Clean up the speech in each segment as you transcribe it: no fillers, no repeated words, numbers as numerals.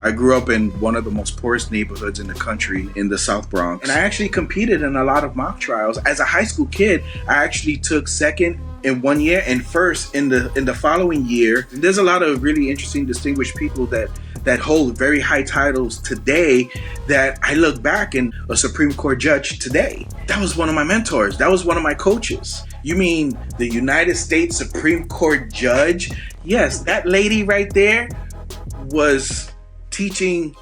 I grew up in one of the most poorest neighborhoods in the country in the South Bronx. And I actually competed in a lot of mock trials. As a high school kid, I actually took second in one year and first in the following year. And there's a lot of really interesting, distinguished people that hold very high titles today that I look back and a Supreme Court judge today. That was one of my mentors. That was one of my coaches. You mean the United States Supreme Court judge? Yes, that lady right there was teaching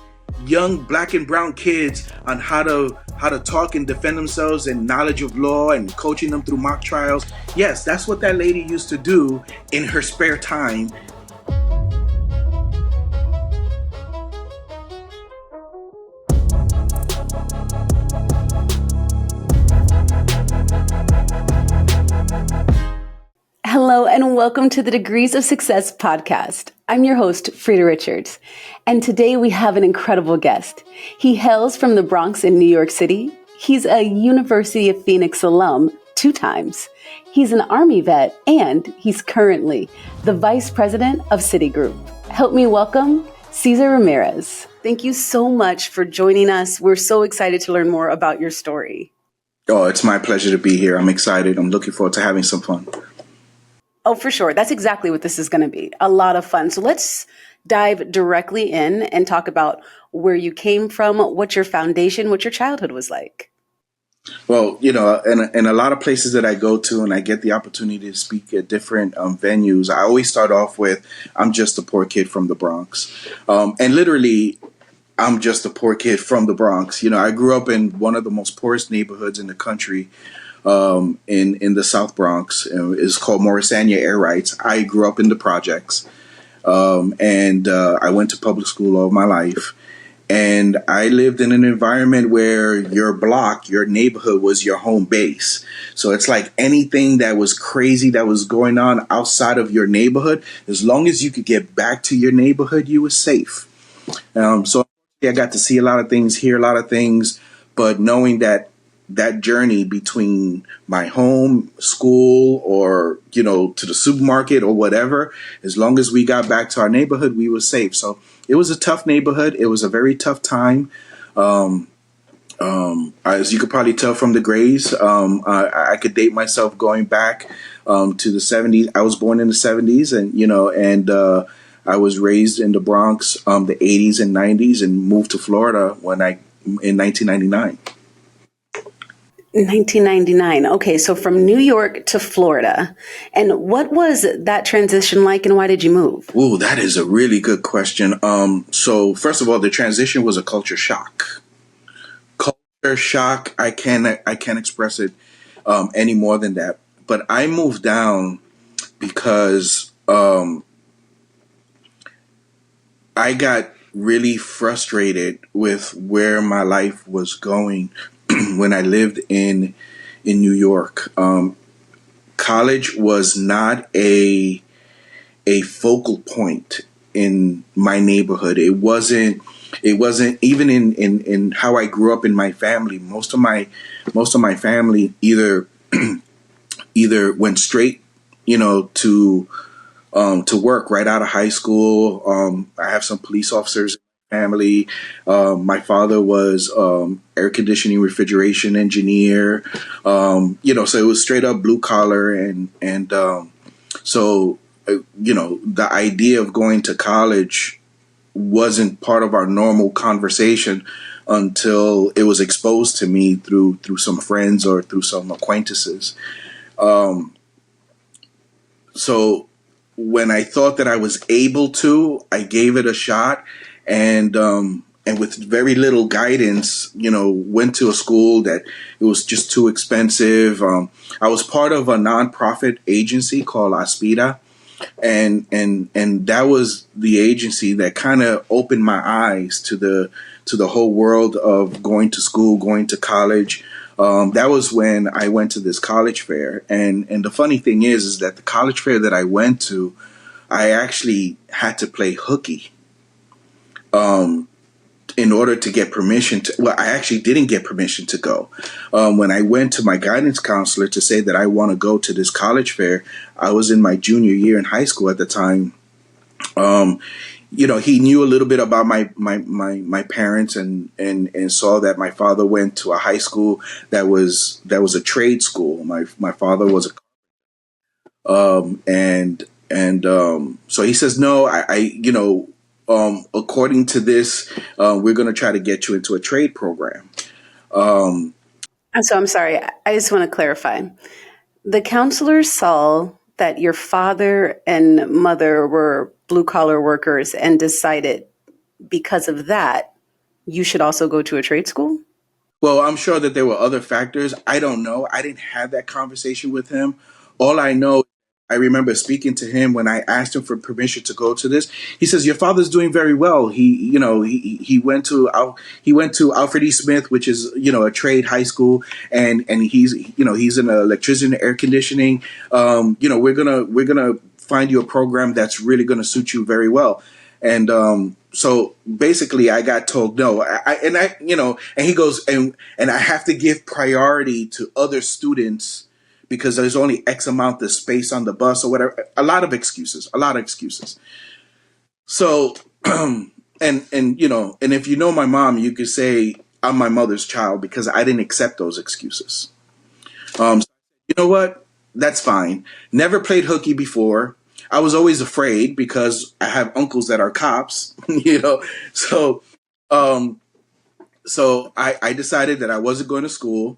young black and brown kids on how to talk and defend themselves and knowledge of law and coaching them through mock trials. Yes, that's what that lady used to do in her spare time. Hello and welcome to the Degrees of Success podcast. I'm your host, Freda Richards, and today we have an incredible guest. He hails from the Bronx in New York City. He's a University of Phoenix alum 2 times. He's an Army vet, and he's currently the Vice President of Citigroup. Help me welcome Cesar Ramirez. Thank you so much for joining us. We're so excited to learn more about your story. Oh, it's my pleasure to be here. I'm excited. I'm looking forward to having some fun. Oh, for sure. That's exactly what this is going to be. A lot of fun. So let's dive directly in and talk about where you came from, what your foundation, what your childhood was like. Well, in a lot of places that I go to and I get the opportunity to speak at different venues, I always start off with, I'm just a poor kid from the Bronx. And literally, I'm just a poor kid from the Bronx. I grew up in one of the most poorest neighborhoods in the country. In the South Bronx. It's called Morrisania Air Rights. I grew up in the projects, and I went to public school all my life. And I lived in an environment where your block, your neighborhood was your home base. So it's like anything that was crazy that was going on outside of your neighborhood, as long as you could get back to your neighborhood, you were safe. So I got to see a lot of things, hear a lot of things, but knowing that journey between my home, school, or, to the supermarket or whatever, as long as we got back to our neighborhood, we were safe. So it was a tough neighborhood. It was a very tough time. As you could probably tell from the grades, I could date myself going back to the 70s. I was born in the 70s and I was raised in the Bronx, the 80s and 90s, and moved to Florida in 1999. 1999. Okay, so from New York to Florida. And what was that transition like and why did you move? Ooh, that is a really good question. So first of all, the transition was a culture shock. Culture shock, I can't express it any more than that. But I moved down because I got really frustrated with where my life was going when I lived in New York. College was not a focal point in my neighborhood. It wasn't even in how I grew up in my family. Most of my family either went straight, to work right out of high school. I have some police officers in my family. My father was air conditioning refrigeration engineer. So it was straight up blue collar, and so the idea of going to college wasn't part of our normal conversation until it was exposed to me through some friends or through some acquaintances. So when I thought that I was able to, I gave it a shot, and with very little guidance, went to a school that it was just too expensive. I was part of a nonprofit agency called Aspirations, and that was the agency that kind of opened my eyes to the whole world of going to school, going to college. That was when I went to this college fair, and the funny thing is that the college fair that I went to, I actually had to play hooky. In order to get permission I actually didn't get permission to go. When I went to my guidance counselor to say that I want to go to this college fair, I was in my junior year in high school at the time. he knew a little bit about my parents, and saw that my father went to a high school that was a trade school. My father was so he says, no, according to this, we're going to try to get you into a trade program. And so I'm sorry, I just want to clarify. The counselors saw that your father and mother were blue collar workers and decided because of that, you should also go to a trade school? Well, I'm sure that there were other factors. I don't know. I didn't have that conversation with him. All I know, I remember speaking to him when I asked him for permission to go to this. He says, "Your father's doing very well. He went to Alfred E. Smith, which is a trade high school, and he's in electrician, air conditioning. We're gonna find you a program that's really gonna suit you very well." And so basically, I got told no. And he goes, and I have to give priority to other students because there's only X amount of space on the bus or whatever. A lot of excuses. So, and if you know my mom, you could say I'm my mother's child because I didn't accept those excuses. You know what? That's fine. Never played hooky before. I was always afraid because I have uncles that are cops, So, um, I decided that I wasn't going to school,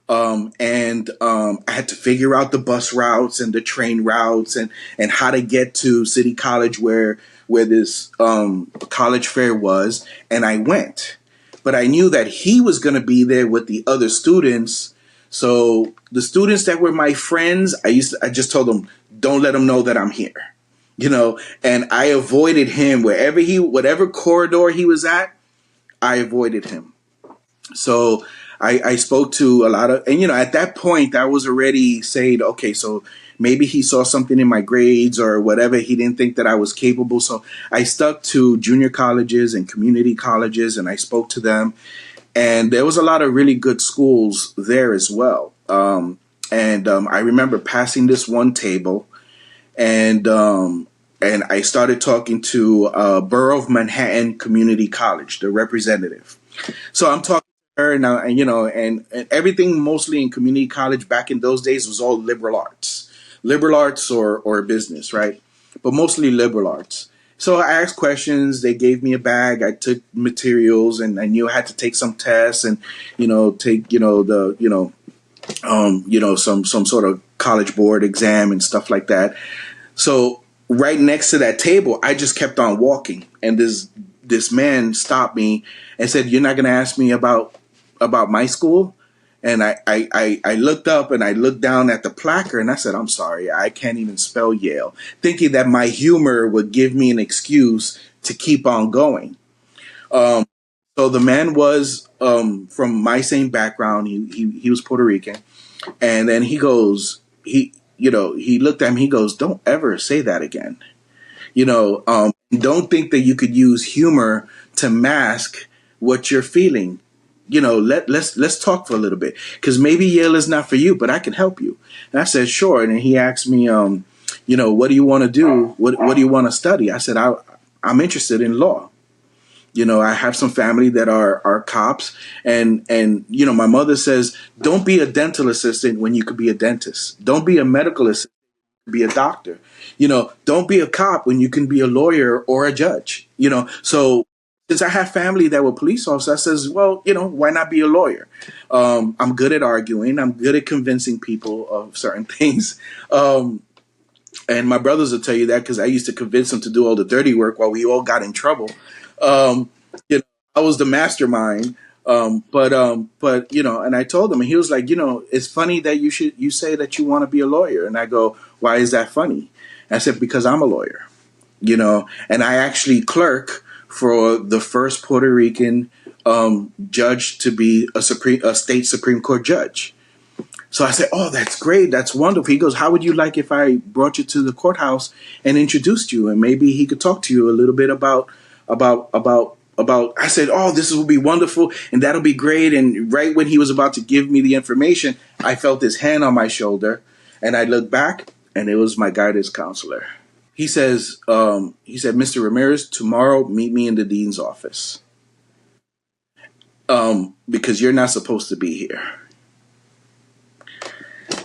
and I had to figure out the bus routes and the train routes and how to get to City College where this college fair was, and I went. But I knew that he was going to be there with the other students. So the students that were my friends, I just told them, don't let them know that I'm here, and I avoided him whatever corridor he was at, I avoided him. So I spoke to a lot of, and at that point I was already saying, okay, so maybe he saw something in my grades or whatever. He didn't think that I was capable. So I stuck to junior colleges and community colleges, and I spoke to them. And there was a lot of really good schools there as well. I remember passing this one table, and I started talking to Borough of Manhattan Community College, the representative. So I'm talking to her now, and everything mostly in community college back in those days was all liberal arts or business, right? But mostly liberal arts. So I asked questions. They gave me a bag. I took materials, and I knew I had to take some tests and take some sort of college board exam and stuff like that. So right next to that table, I just kept on walking, and this man stopped me and said, "You're not going to ask me about my school?" And I looked up and I looked down at the placard and I said, "I'm sorry, I can't even spell Yale," thinking that my humor would give me an excuse to keep on going. So the man was from my same background. He was Puerto Rican, and then he looked at me. He goes, "Don't ever say that again. Don't think that you could use humor to mask what you're feeling. Let's talk for a little bit, because maybe Yale is not for you, but I can help you." And I said, "Sure." And then he asked me, "What do you want to do? What do you want to study?" I said, I'm interested in law. I have some family that are cops, and my mother says, don't be a dental assistant when you could be a dentist. Don't be a medical assistant, be a doctor. Don't be a cop when you can be a lawyer or a judge. So since I have family that were police officers, I says, well, why not be a lawyer? I'm good at arguing. I'm good at convincing people of certain things. And my brothers will tell you that, because I used to convince them to do all the dirty work while we all got in trouble. I was the mastermind. But and I told him, and he was like, it's funny that you say that you want to be a lawyer. And I go, why is that funny? And I said, because I'm a lawyer, and I actually clerk for the first Puerto Rican judge to be a state Supreme Court judge. So I said, oh, that's great. That's wonderful. He goes, how would you like if I brought you to the courthouse and introduced you, and maybe he could talk to you a little bit about, I said, oh, this will be wonderful, and that'll be great. And right when he was about to give me the information, I felt his hand on my shoulder, and I looked back, and it was my guidance counselor. he said, Mr. Ramirez, tomorrow meet me in the dean's office. Because you're not supposed to be here.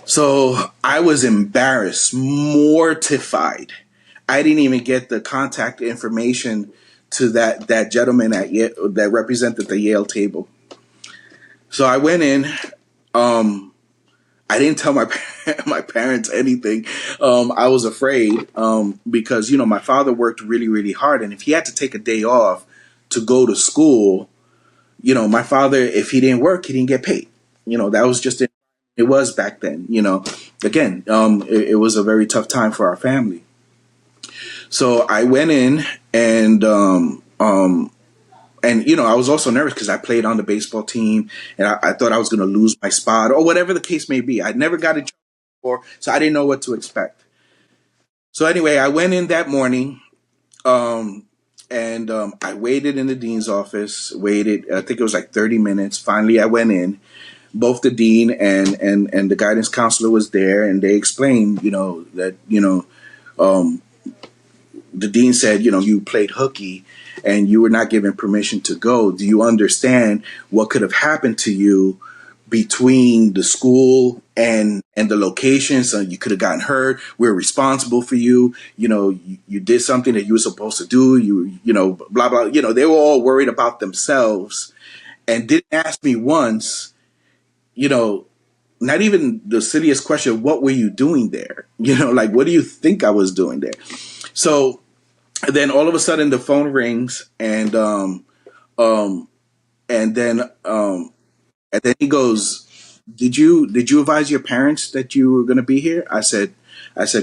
So I was embarrassed, mortified. I didn't even get the contact information to that gentleman at Yale, that represented the Yale table. So I went in. I didn't tell my parents anything. I was afraid because my father worked really, really hard, and if he had to take a day off to go to school, my father, if he didn't work, he didn't get paid. That was just it was back then. Again, it was a very tough time for our family. So I went in and I was also nervous because I played on the baseball team, and I thought I was going to lose my spot or whatever the case may be. I'd never got a job before, so I didn't know what to expect. So anyway, I went in that morning, and I waited in the dean's office. Waited, I think it was like 30 minutes. Finally, I went in. Both the dean and the guidance counselor was there, and they explained, that the dean said, you played hooky and you were not given permission to go. Do you understand what could have happened to you between the school and the location? So you could have gotten hurt. We're responsible for you. You did something that you were supposed to do. Blah, blah. They were all worried about themselves and didn't ask me once, not even the silliest question, what were you doing there? Like, what do you think I was doing there? So then all of a sudden the phone rings, and then he goes, Did you advise your parents that you were going to be here? I said,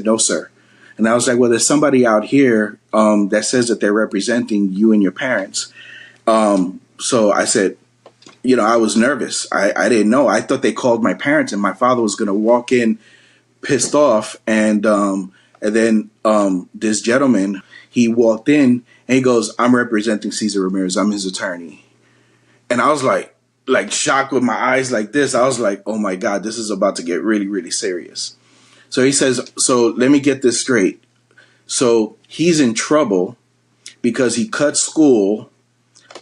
no, sir. And I was like, well, there's somebody out here that says that they're representing you and your parents. So I said, I was nervous. I didn't know. I thought they called my parents, and my father was going to walk in pissed off. And then this gentleman, he walked in and he goes, I'm representing Cesar Ramirez. I'm his attorney. And I was like shocked with my eyes like this. I was like, oh my God, this is about to get really, really serious. So he says, so let me get this straight. So he's in trouble because he cut school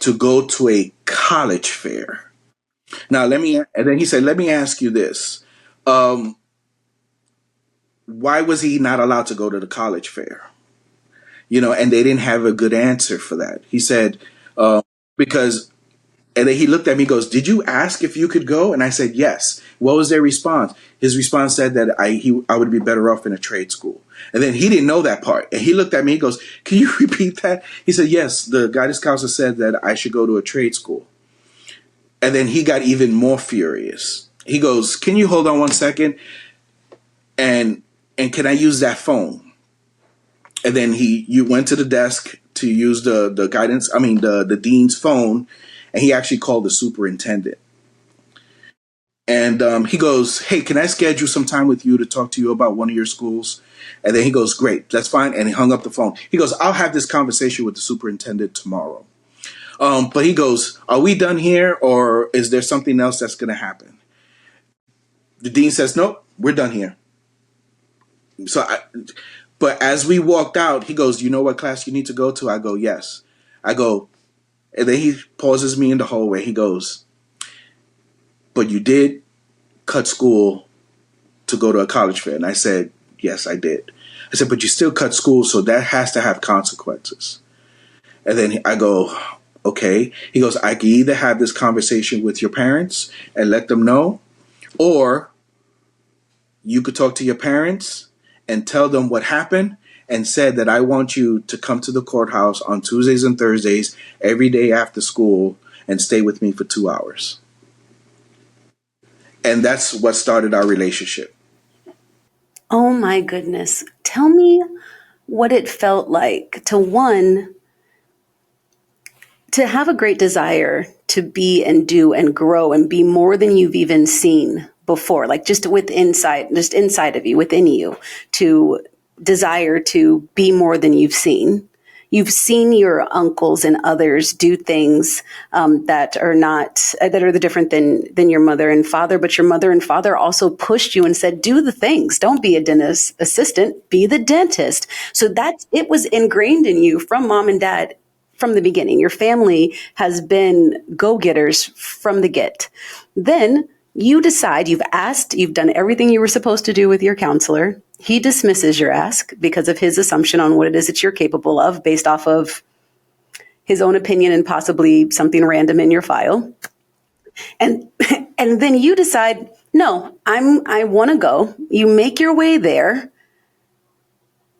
to go to a college fair. Now, and then he said, let me ask you this. Why was he not allowed to go to the college fair? And they didn't have a good answer for that. He said, because, and then he looked at me and goes, did you ask if you could go? And I said, yes. What was their response? His response said that I would be better off in a trade school. And then he didn't know that part. And he looked at me and goes, can you repeat that? He said, yes, the guidance counselor said that I should go to a trade school. And then he got even more furious. He goes, can you hold on one second? And can I use that phone? And then you went to the desk to use the dean's phone, and he actually called the superintendent. And he goes, hey, can I schedule some time with you to talk to you about one of your schools? And then he goes, great, that's fine. And he hung up the phone. He goes, I'll have this conversation with the superintendent tomorrow. But he goes, are we done here, or is there something else that's going to happen? The dean says, nope, we're done here. But as we walked out, he goes, you know what class you need to go to? I go, yes. I go, and then he pauses me in the hallway. He goes, but you did cut school to go to a college fair. And I said, yes, I did. I said, but you still cut school, so that has to have consequences. And then I go, okay. He goes, I can either have this conversation with your parents and let them know, or you could talk to your parents and tell them what happened and said that I want you to come to the courthouse on Tuesdays and Thursdays every day after school and stay with me for 2 hours. And that's what started our relationship. Oh my goodness. Tell me what it felt like to have a great desire to be and do and grow and be more than you've even seen before, like just inside of you, within you, to desire to be more than you've seen, you've seen your uncles and others do things that are not that are the different than your mother and father, but your mother and father also pushed you and said, do the things. Don't be a dentist assistant, be the dentist. So that it was ingrained in you from mom and dad from the beginning. Your family has been go-getters from the get. Then you decide, you've asked, you've done everything you were supposed to do with your counselor. He dismisses your ask because of his assumption on what it is that you're capable of based off of his own opinion and possibly something random in your file. And and then you decide, no, I want to go. You make your way there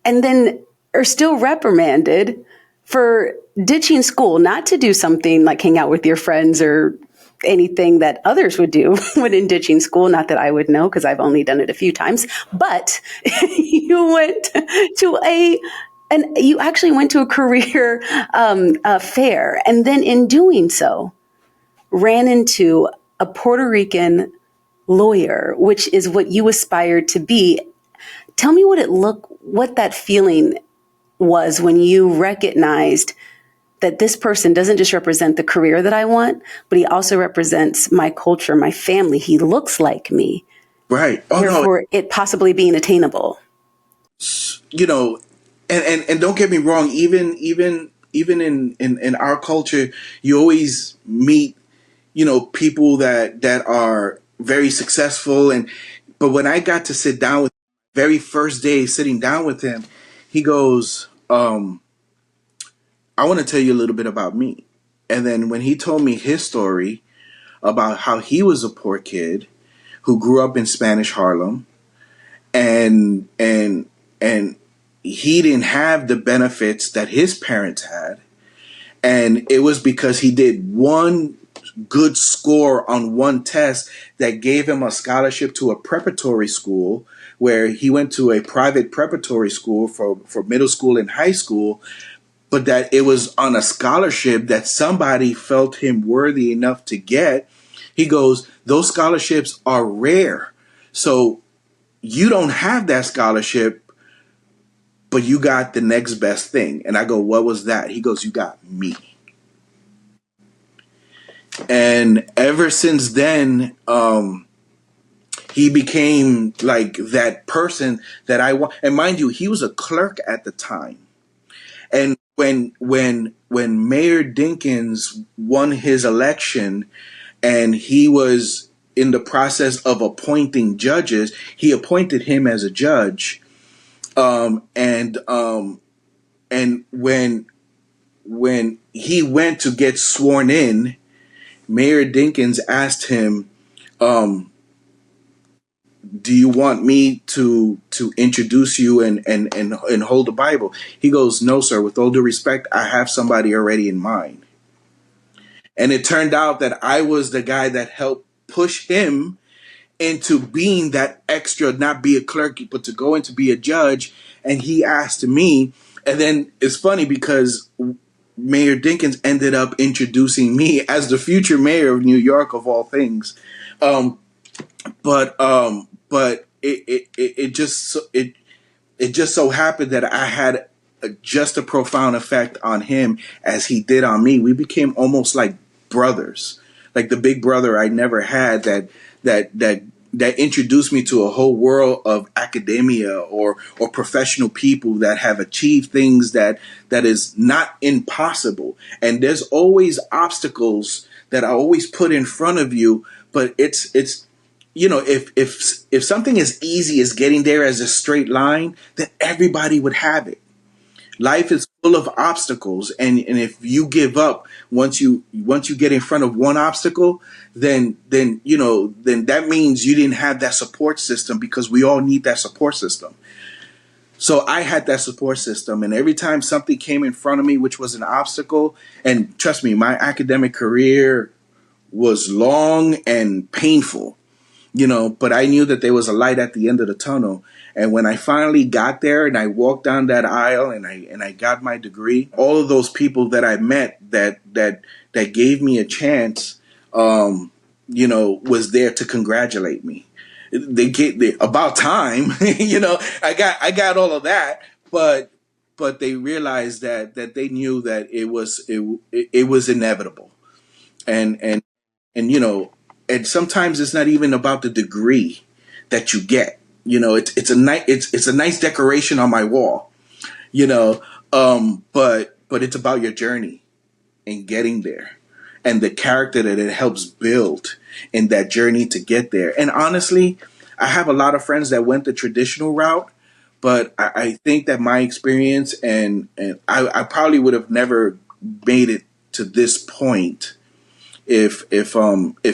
and then are still reprimanded for ditching school, not to do something like hang out with your friends or anything that others would do when ditching school. Not that I would know because I've only done it a few times, but you went to you actually went to a career fair. And then in doing so, ran into a Puerto Rican lawyer, which is what you aspired to be. Tell me what that feeling was when you recognized that this person doesn't just represent the career that I want, but he also represents my culture, my family. He looks like me. Right. Oh, therefore, it possibly being attainable. You know, and don't get me wrong, even in our culture, you always meet, people that are very successful. But when I got to sit down with him, very first day sitting down with him, he goes, I want to tell you a little bit about me. And then when he told me his story about how he was a poor kid who grew up in Spanish Harlem, and he didn't have the benefits that his parents had, and it was because he did one good score on one test that gave him a scholarship to a preparatory school, where he went to a private preparatory school for middle school and high school, but that it was on a scholarship that somebody felt him worthy enough to get. He goes, those scholarships are rare. So you don't have that scholarship, but you got the next best thing. And I go, what was that? He goes, you got me. And ever since then, he became like that person that I want. And mind you, he was a clerk at the time. And when Mayor Dinkins won his election and he was in the process of appointing judges, he appointed him as a judge. And when he went to get sworn in, Mayor Dinkins asked him, do you want me to introduce you and hold the Bible? He goes, no, sir. With all due respect, I have somebody already in mind. And it turned out that I was the guy that helped push him into being that extra, not be a clerk, but to go in to be a judge. And he asked me. And then it's funny because Mayor Dinkins ended up introducing me as the future mayor of New York, of all things. But it just so happened that I had just a profound effect on him as he did on me. We became almost like brothers, like the big brother I never had that introduced me to a whole world of academia or professional people that have achieved things that is not impossible. And there's always obstacles that are always put in front of you, but it's if something as easy as getting there as a straight line, then everybody would have it. Life is full of obstacles, and if you give up once you get in front of one obstacle, then that means you didn't have that support system, because we all need that support system. So I had that support system, and every time something came in front of me, which was an obstacle, and trust me, my academic career was long and painful. But I knew that there was a light at the end of the tunnel. And when I finally got there and I walked down that aisle and I got my degree, all of those people that I met that gave me a chance, was there to congratulate me. About time, I got all of that, but but they realized that they knew that it was inevitable, and and and and sometimes it's not even about the degree that you get. It's a nice decoration on my wall, you know, but it's about your journey and getting there, and the character that it helps build in that journey to get there. And honestly, I have a lot of friends that went the traditional route, but I think that my experience and I probably would have never made it to this point if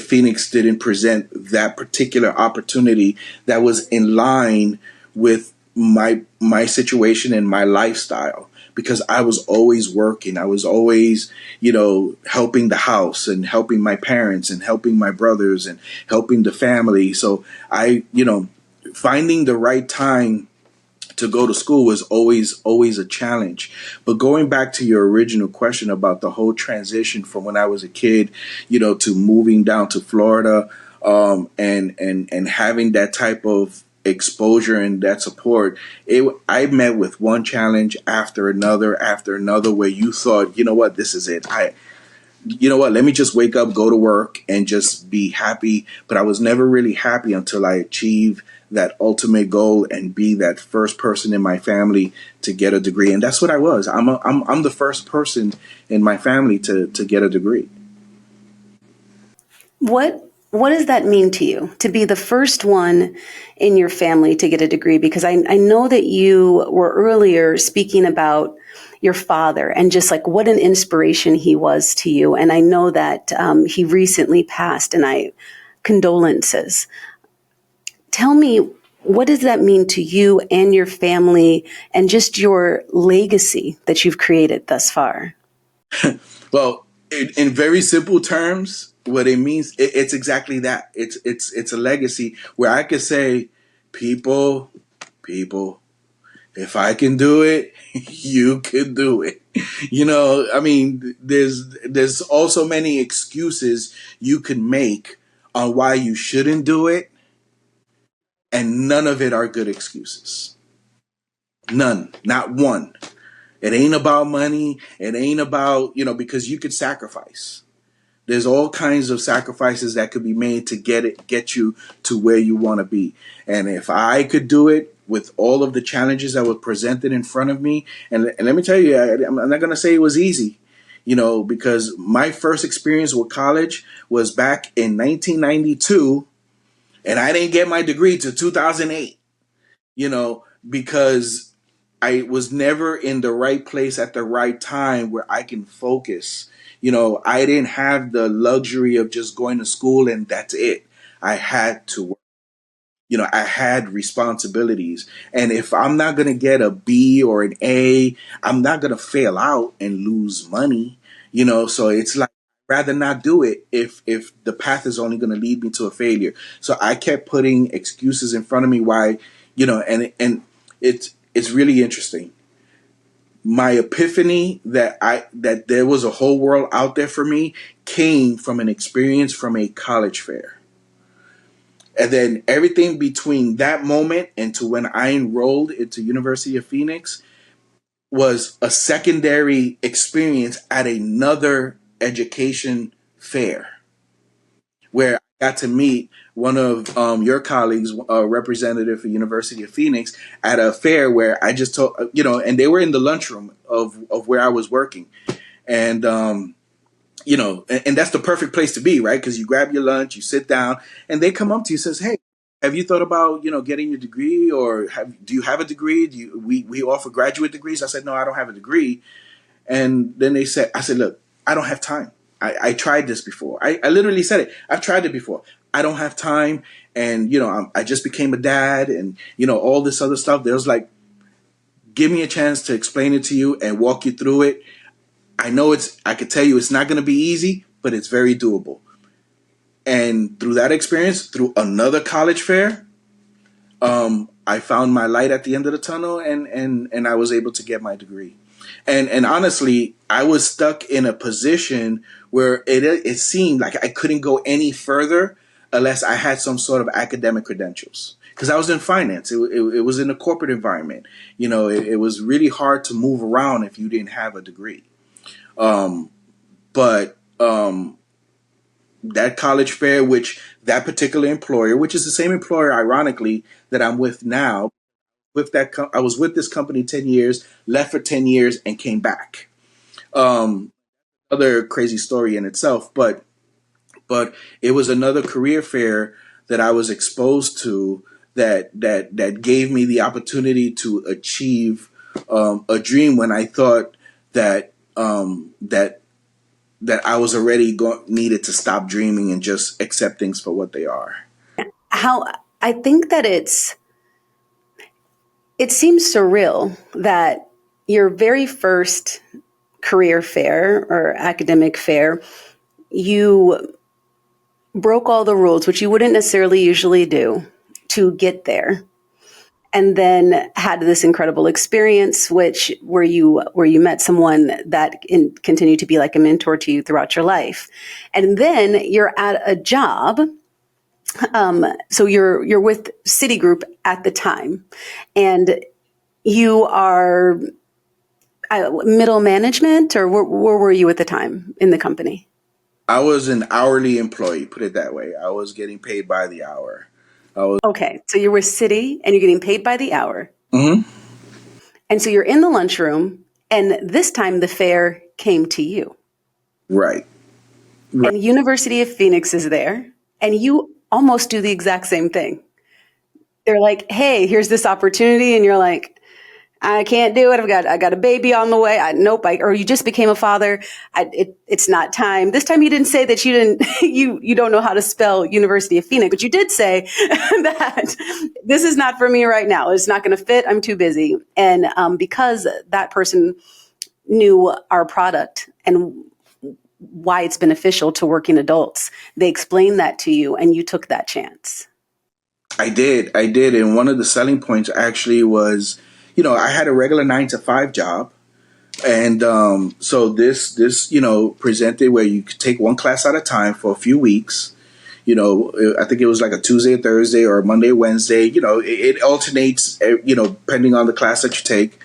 Phoenix didn't present that particular opportunity that was in line with my situation and my lifestyle, because I was always working. I was always, helping the house and helping my parents and helping my brothers and helping the family. So finding the right time to go to school was always a challenge. But going back to your original question about the whole transition from when I was a kid, to moving down to Florida, and having that type of exposure and that support, I met with one challenge after another where you thought, what, this is it. Let me just wake up, go to work, and just be happy. But I was never really happy until I achieved that ultimate goal and be that first person in my family to get a degree. And that's what I was. I'm the first person in my family to get a degree. What does that mean to you to be the first one in your family to get a degree? Because I know that you were earlier speaking about your father and just like what an inspiration he was to you. And I know that he recently passed, and condolences. Tell me, what does that mean to you and your family and just your legacy that you've created thus far? Well, in very simple terms, what it means, it's exactly that. It's a legacy where I could say, people, if I can do it, you can do it. I mean, there's also many excuses you can make on why you shouldn't do it, and none of it are good excuses. None, not one. It ain't about money. It ain't about, because you could sacrifice. There's all kinds of sacrifices that could be made to get you to where you want to be. And if I could do it with all of the challenges that were presented in front of me, and let me tell you, I'm not going to say it was easy, because my first experience with college was back in 1992, and I didn't get my degree till 2008, because I was never in the right place at the right time where I can focus. I didn't have the luxury of just going to school and that's it. I had to work. I had responsibilities. And if I'm not going to get a B or an A, I'm not going to fail out and lose money. So it's like, rather not do it if the path is only going to lead me to a failure. So I kept putting excuses in front of me why, and it's really interesting. My epiphany that there was a whole world out there for me came from an experience from a college fair. And then everything between that moment and to when I enrolled into University of Phoenix was a secondary experience at another education fair where I got to meet one of your colleagues, a representative for University of Phoenix, at a fair where I just told, and they were in the lunchroom of where I was working. And, and that's the perfect place to be, right? Because you grab your lunch, you sit down, and they come up to you and says, hey, have you thought about, getting your degree, or do you have a degree? We offer graduate degrees? I said, no, I don't have a degree. And then I said, look, I don't have time. I tried this before. I literally said it. I've tried it before. I don't have time. And, I just became a dad and, all this other stuff. There was like, give me a chance to explain it to you and walk you through it. I could tell you it's not going to be easy, but it's very doable. And through that experience, through another college fair, I found my light at the end of the tunnel and I was able to get my degree. And honestly, I was stuck in a position where it seemed like I couldn't go any further unless I had some sort of academic credentials. because I was in finance. It was in a corporate environment. It was really hard to move around if you didn't have a degree. But that college fair, which that particular employer, which is the same employer, ironically, that I'm with now, I was with this company 10 years, left for 10 years, and came back. Other crazy story in itself, but it was another career fair that I was exposed to that gave me the opportunity to achieve a dream when I thought that that I was already needed to stop dreaming and just accept things for what they are. How I think that it seems surreal that your very first career fair or academic fair, you broke all the rules, which you wouldn't necessarily usually do, to get there, and then had this incredible experience, where you met someone that continued to be like a mentor to you throughout your life, and then you're at a job. So you're with Citigroup at the time, and you are middle management, or where were you at the time in the company? I was an hourly employee, put it that way. I was getting paid by the hour. Okay, so you're with Citi and you're getting paid by the hour. Mm-hmm. And so you're in the lunchroom, and this time the fair came to you. Right. And University of Phoenix is there, and you almost do the exact same thing. They're like, hey, here's this opportunity, and you're like, I can't do it. I got a baby on the way. Nope. Or you just became a father. It's not time. This time you didn't say that you don't know how to spell University of Phoenix, but you did say that this is not for me right now. It's not going to fit. I'm too busy. And because that person knew our product and why it's beneficial to working adults, they explained that to you, and you took that chance. I did. And one of the selling points actually was, I had a regular 9 to 5 job. And so this presented where you could take one class at a time for a few weeks. I think it was like a Tuesday, Thursday, or Monday, Wednesday. It alternates, depending on the class that you take.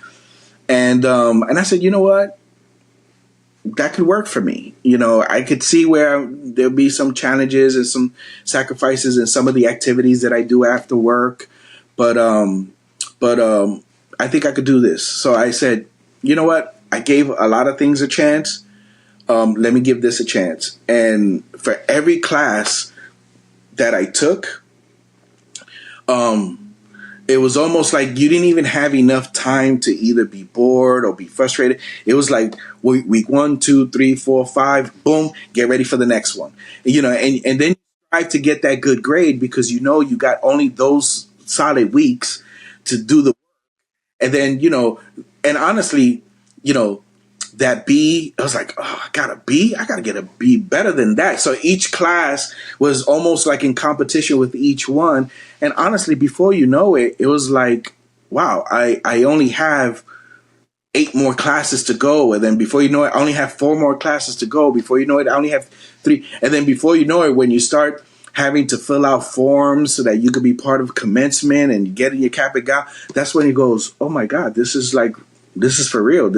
And I said, you know what? That could work for me. I could see where there'll be some challenges and some sacrifices in some of the activities that I do after work. But I think I could do this. So I said, you know what? I gave a lot of things a chance. Let me give this a chance. And for every class that I took, it was almost like you didn't even have enough time to either be bored or be frustrated. It was like week 1, 2, 3, 4, 5, boom, get ready for the next one. And then you try to get that good grade because you got only those solid weeks to do the work. And then, and honestly, that B, I was like, oh, I got a B? I got to get a B better than that. So each class was almost like in competition with each one. And honestly, before you know it, it was like, wow, I only have 8 more classes to go. And then before you know it, I only have 4 more classes to go. Before you know it, I only have 3. And then before you know it, when you start having to fill out forms so that you could be part of commencement and getting your cap and gown, that's when it goes, oh my God, this is for real.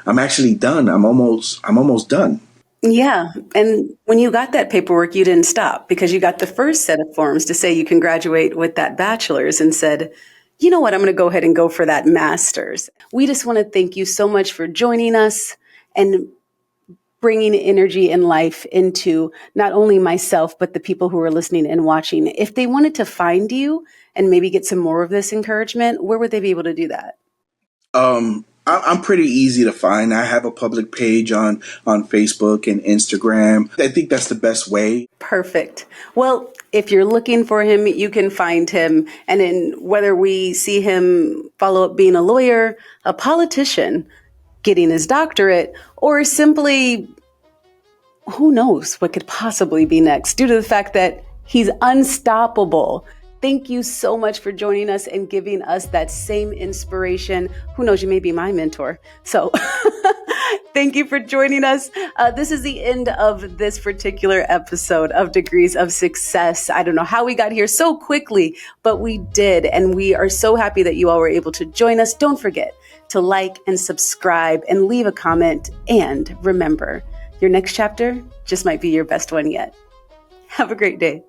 I'm actually done. I'm almost done. Yeah. And when you got that paperwork, you didn't stop because you got the first set of forms to say you can graduate with that bachelor's and said, you know what, I'm going to go ahead and go for that master's. We just want to thank you so much for joining us and bringing energy and life into not only myself, but the people who are listening and watching. If they wanted to find you and maybe get some more of this encouragement, where would they be able to do that? I'm pretty easy to find. I have a public page on Facebook and Instagram. I think that's the best way. Perfect. Well, if you're looking for him, you can find him. And in whether we see him follow up being a lawyer, a politician, getting his doctorate, or simply, who knows what could possibly be next due to the fact that he's unstoppable. Thank you so much for joining us and giving us that same inspiration. Who knows, you may be my mentor. So Thank you for joining us. This is the end of this particular episode of Degrees of Success. I don't know how we got here so quickly, but we did. And we are so happy that you all were able to join us. Don't forget to like and subscribe and leave a comment. And remember, your next chapter just might be your best one yet. Have a great day.